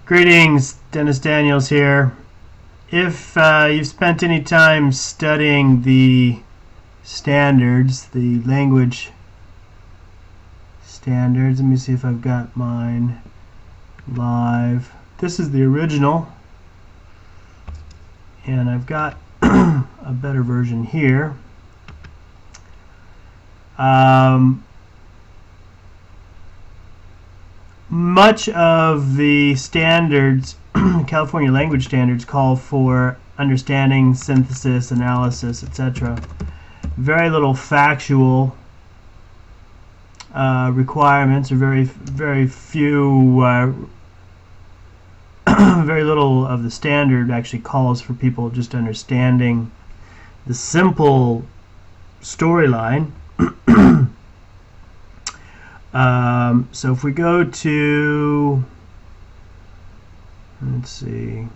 Greetings, Dennis Daniels here. If you've spent any time studying the standards, the language standards, let me see if I've got mine live. This is the original, and I've got a better version here. Much of the standards, California language standards, call for understanding, synthesis, analysis, etc. Very little factual requirements, or very few. Very little of the standard actually calls for people just understanding the simple storyline. So if we go to, let's see,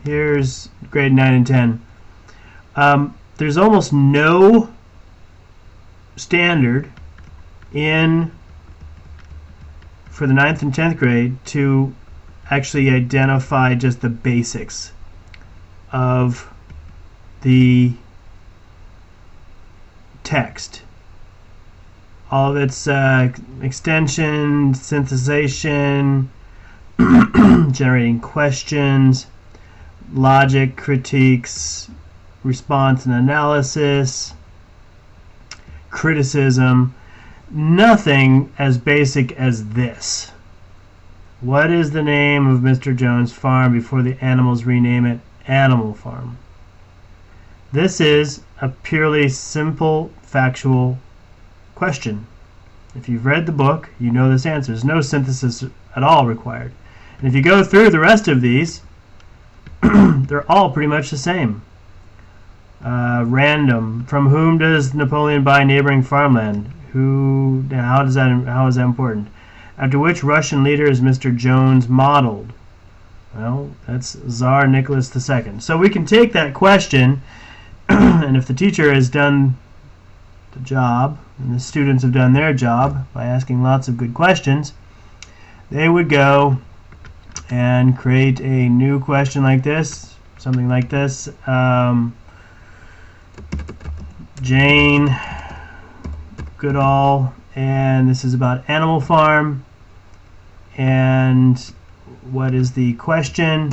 here's grade 9 and 10. There's almost no standard for the 9th and 10th grade to actually identify just the basics of the text. All of its extension, synthesization, generating questions, logic, critiques, response and analysis, criticism. Nothing as basic as this. What is the name of Mr. Jones' farm before the animals rename it Animal Farm? This is a purely simple, factual question. If you've read the book, you know this answer. There's no synthesis at all required. And if you go through the rest of these, they're all pretty much the same. Random. From whom does Napoleon buy neighboring farmland? How is that important? After which Russian leader is Mr. Jones modeled? Well, that's Tsar Nicholas II. So we can take that question, and if the teacher has done the job, and the students have done their job by asking lots of good questions, they would go and create a new question like this, something like this. Jane Goodall, and this is about Animal Farm, and what is the question,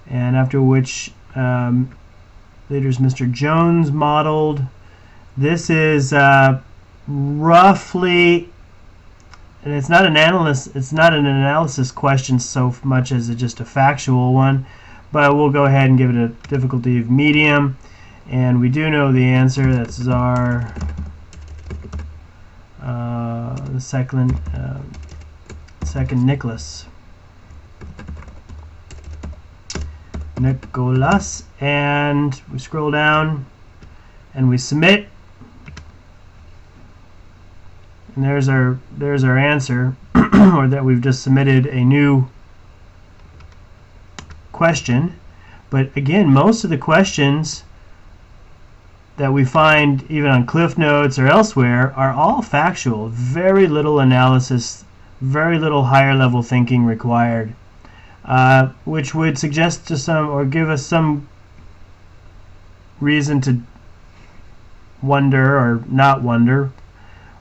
and after which leaders Mr. Jones modeled. This is roughly, and it's not an analysis question so much as just a factual one, but we'll go ahead and give it a difficulty of medium, and we do know the answer. That's Tsar the second Nicholas, and we scroll down and we submit, and there's our answer, or that we've just submitted a new question. But again, most of the questions that we find even on Cliff Notes or elsewhere are all factual. Very little analysis, very little higher level thinking required, which would suggest to some, or give us some reason to wonder or not wonder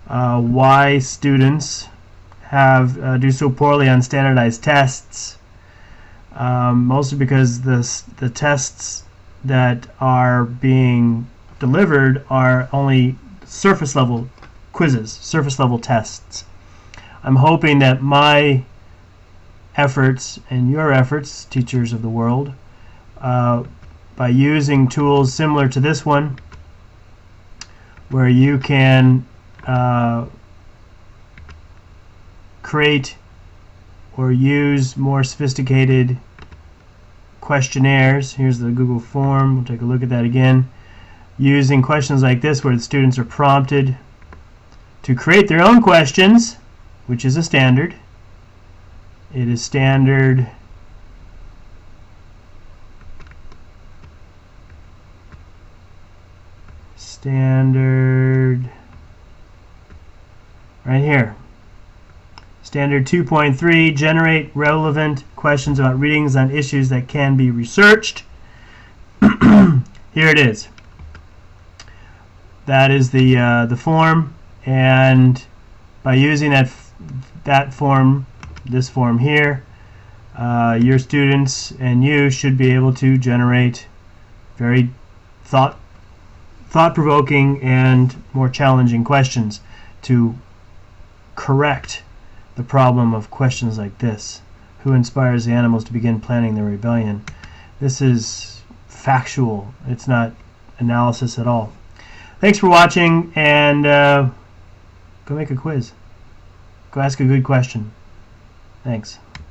why students do so poorly on standardized tests. Mostly because the tests that are being delivered are only surface level quizzes, surface level tests. I'm hoping that my efforts and your efforts, teachers of the world, by using tools similar to this one, where you can create or use more sophisticated questionnaires. Here's the Google form. We'll take a look at that again. Using questions like this, where the students are prompted to create their own questions, which is a standard. It is standard right here. Standard 2.3, generate relevant questions about readings on issues that can be researched. Here it is. That is the form, and by using that form, this form here, your students and you should be able to generate very thought-provoking and more challenging questions to correct the problem of questions like this. Who inspires the animals to begin planning their rebellion? This is factual. It's not analysis at all. Thanks for watching, and go make a quiz. Go ask a good question. Thanks.